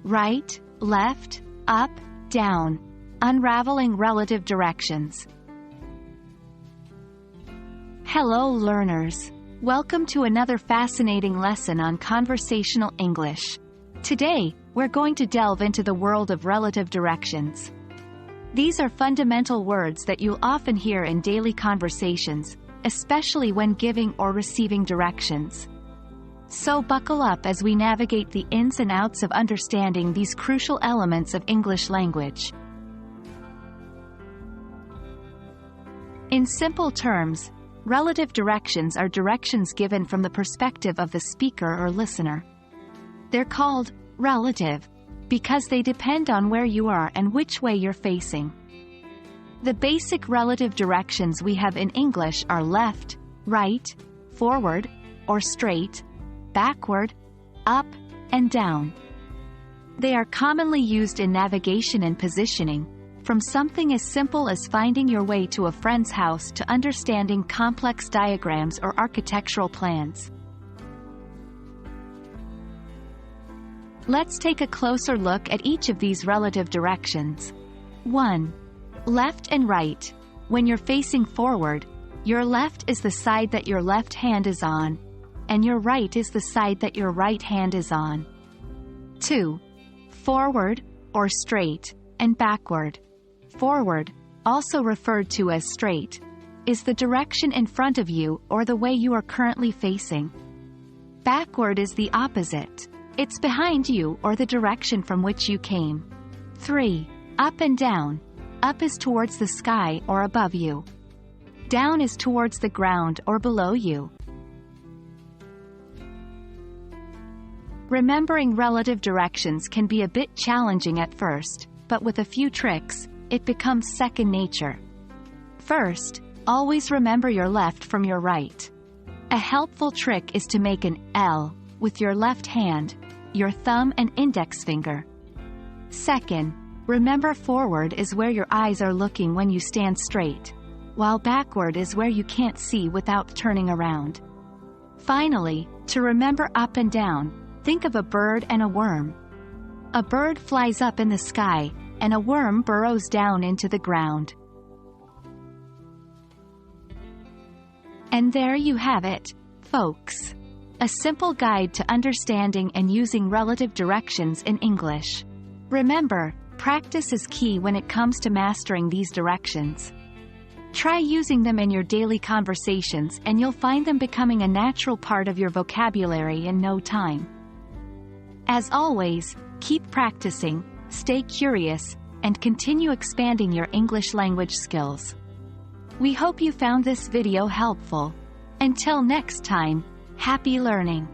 right, left, up, down. Unraveling relative directions. Hello learners. Welcome to another fascinating lesson on conversational English. Today, we're going to delve into the world of relative directions. These are fundamental words that you'll often hear in daily conversations, especially when giving or receiving directions. So buckle up as we navigate the ins and outs of understanding these crucial elements of English language. In simple terms, relative directions are directions given from the perspective of the speaker or listener. They're called relative because they depend on where you are and which way you're facing. The basic relative directions we have in English are left, right, forward, or straight, backward, up, and down. They are commonly used in navigation and positioning, from something as simple as finding your way to a friend's house to understanding complex diagrams or architectural plans. Let's take a closer look at each of these relative directions. 1. Left and right. When you're facing forward, your left is the side that your left hand is on, and your right is the side that your right hand is on. 2. Forward, or straight, and backward. Forward, also referred to as straight, is the direction in front of you or the way you are currently facing. Backward is the opposite. It's behind you or the direction from which you came. 3. Up and down. Up is towards the sky or above you. Down is towards the ground or below you. Remembering relative directions can be a bit challenging at first, but with a few tricks, it becomes second nature. First, always remember your left from your right. A helpful trick is to make an L with your left hand, your thumb and index finger. Second, remember forward is where your eyes are looking when you stand straight, while backward is where you can't see without turning around. Finally, to remember up and down, think of a bird and a worm. A bird flies up in the sky, and a worm burrows down into the ground. And there you have it, folks. A simple guide to understanding and using relative directions in English. Remember, practice is key when it comes to mastering these directions. Try using them in your daily conversations and you'll find them becoming a natural part of your vocabulary in no time. As always, keep practicing, stay curious, and continue expanding your English language skills. We hope you found this video helpful. Until next time, happy learning!